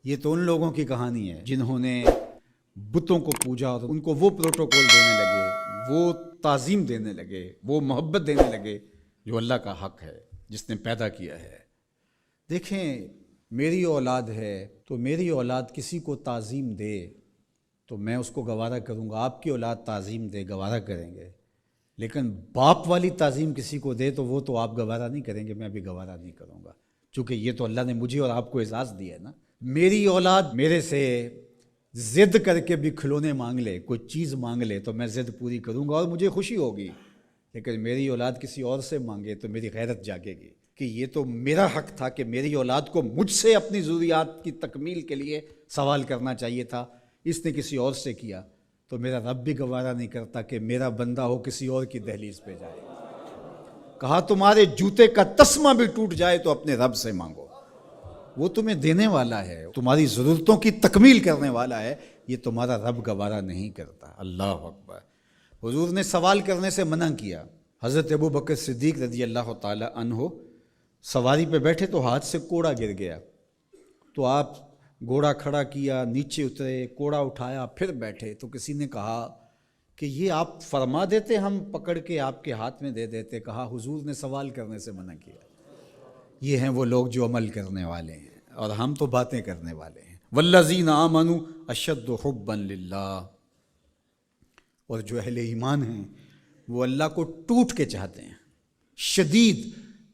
یہ تو ان لوگوں کی کہانی ہے جنہوں نے بتوں کو پوجا اور ان کو وہ پروٹوکول دینے لگے، وہ تعظیم دینے لگے، وہ محبت دینے لگے جو اللہ کا حق ہے، جس نے پیدا کیا ہے۔ دیکھیں، میری اولاد ہے تو میری اولاد کسی کو تعظیم دے تو میں اس کو گوارا کروں گا، آپ کی اولاد تعظیم دے گوارا کریں گے، لیکن باپ والی تعظیم کسی کو دے تو وہ تو آپ گوارا نہیں کریں گے، میں بھی گوارا نہیں کروں گا، چونکہ یہ تو اللہ نے مجھے اور آپ کو اعزاز دیا ہے نا۔ میری اولاد میرے سے ضد کر کے بھی کھلونے مانگ لے، کوئی چیز مانگ لے تو میں ضد پوری کروں گا اور مجھے خوشی ہوگی، لیکن میری اولاد کسی اور سے مانگے تو میری غیرت جاگے گی کہ یہ تو میرا حق تھا کہ میری اولاد کو مجھ سے اپنی ضروریات کی تکمیل کے لیے سوال کرنا چاہیے تھا، اس نے کسی اور سے کیا تو میرا رب بھی گوارا نہیں کرتا کہ میرا بندہ ہو کسی اور کی دہلیز پہ جائے۔ کہا تمہارے جوتے کا تسمہ بھی ٹوٹ جائے تو اپنے رب سے مانگو، وہ تمہیں دینے والا ہے، تمہاری ضرورتوں کی تکمیل کرنے والا ہے، یہ تمہارا رب گوارا نہیں کرتا۔ اللہ اکبر۔ حضور نے سوال کرنے سے منع کیا۔ حضرت ابوبکر صدیق رضی اللہ تعالی عنہ سواری پہ بیٹھے تو ہاتھ سے کوڑا گر گیا، تو آپ گھوڑا کھڑا کیا، نیچے اترے، کوڑا اٹھایا، پھر بیٹھے، تو کسی نے کہا کہ یہ آپ فرما دیتے، ہم پکڑ کے آپ کے ہاتھ میں دے دیتے۔ کہا حضور نے سوال کرنے سے منع کیا۔ یہ ہیں وہ لوگ جو عمل کرنے والے ہیں اور ہم تو باتیں کرنے والے ہیں۔ والذین آمنوا اشد حبا للہ، اور جو اہل ایمان ہیں وہ اللہ کو ٹوٹ کے چاہتے ہیں، شدید،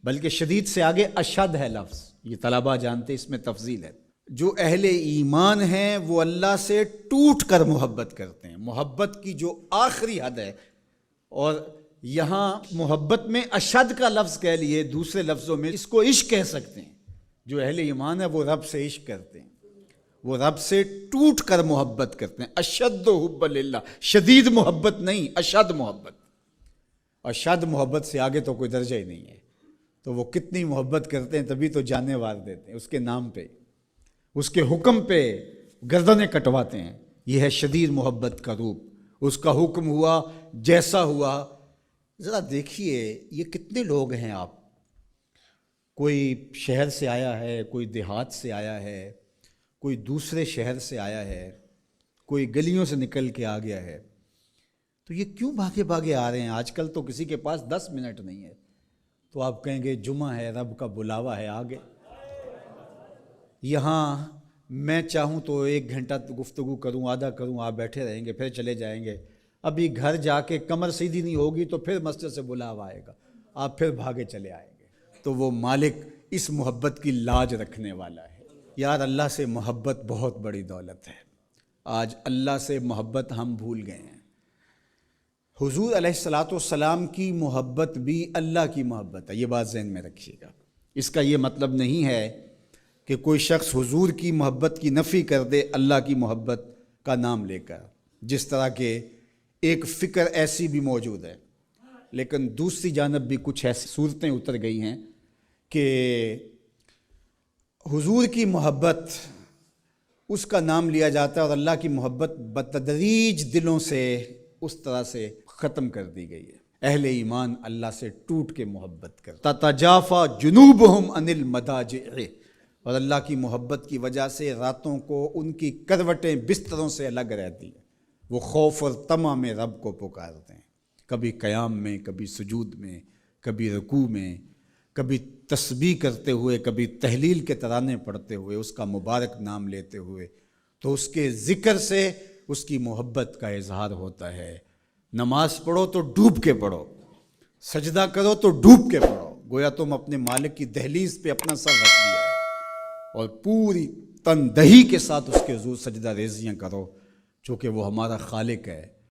بلکہ شدید سے آگے اشد ہے لفظ، یہ طلباء جانتے، اس میں تفضیل ہے۔ جو اہل ایمان ہیں وہ اللہ سے ٹوٹ کر محبت کرتے ہیں، محبت کی جو آخری حد ہے، اور یہاں محبت میں اشد کا لفظ کہہ لیے، دوسرے لفظوں میں اس کو عشق کہہ سکتے ہیں۔ جو اہل ایمان ہے وہ رب سے عشق کرتے ہیں، وہ رب سے ٹوٹ کر محبت کرتے ہیں۔ اشد حب للہ، شدید محبت نہیں، اشد محبت۔ اشد محبت سے آگے تو کوئی درجہ ہی نہیں ہے، تو وہ کتنی محبت کرتے ہیں، تبھی تو جانیں وار دیتے ہیں اس کے نام پہ، اس کے حکم پہ گردنیں کٹواتے ہیں۔ یہ ہے شدید محبت کا روپ۔ اس کا حکم ہوا جیسا ہوا۔ ذرا دیکھیے یہ کتنے لوگ ہیں، آپ کوئی شہر سے آیا ہے، کوئی دیہات سے آیا ہے، کوئی دوسرے شہر سے آیا ہے، کوئی گلیوں سے نکل کے آ گیا ہے، تو یہ کیوں بھاگے بھاگے آ رہے ہیں؟ آج کل تو کسی کے پاس 10 منٹ نہیں ہے تو آپ کہیں گے جمعہ ہے، رب کا بلاوا ہے، آگے۔ یہاں میں چاہوں تو 1 گھنٹہ گفتگو کروں، آدھا کروں، آپ بیٹھے رہیں گے، پھر چلے جائیں گے۔ ابھی گھر جا کے کمر سیدھی نہیں ہوگی تو پھر مسجد سے بلاوا آئے گا، آپ پھر بھاگے چلے آئیں گے۔ تو وہ مالک اس محبت کی لاج رکھنے والا ہے۔ یار اللہ سے محبت بہت بڑی دولت ہے، آج اللہ سے محبت ہم بھول گئے ہیں۔ حضور علیہ الصلاۃ والسلام کی محبت بھی اللہ کی محبت ہے، یہ بات ذہن میں رکھیے گا۔ اس کا یہ مطلب نہیں ہے کہ کوئی شخص حضور کی محبت کی نفی کر دے اللہ کی محبت کا نام لے کر، جس طرح کہ ایک فکر ایسی بھی موجود ہے، لیکن دوسری جانب بھی کچھ ایسی صورتیں اتر گئی ہیں کہ حضور کی محبت اس کا نام لیا جاتا ہے اور اللہ کی محبت بتدریج دلوں سے اس طرح سے ختم کر دی گئی ہے۔ اہل ایمان اللہ سے ٹوٹ کے محبت کرتا، تتجافی جنوبہم عن المضاجع، اور اللہ کی محبت کی وجہ سے راتوں کو ان کی کروٹیں بستروں سے الگ رہتی ہیں، وہ خوف اور طمع میں رب کو پکارتے ہیں، کبھی قیام میں، کبھی سجود میں، کبھی رکوع میں، کبھی تسبیح کرتے ہوئے، کبھی تہلیل کے ترانے پڑھتے ہوئے، اس کا مبارک نام لیتے ہوئے، تو اس کے ذکر سے اس کی محبت کا اظہار ہوتا ہے۔ نماز پڑھو تو ڈوب کے پڑھو، سجدہ کرو تو ڈوب کے پڑھو، گویا تم اپنے مالک کی دہلیز پہ اپنا سر رکھ دیا ہے، اور پوری تندہی کے ساتھ اس کے حضور سجدہ ریزیاں کرو، چونکہ وہ ہمارا خالق ہے۔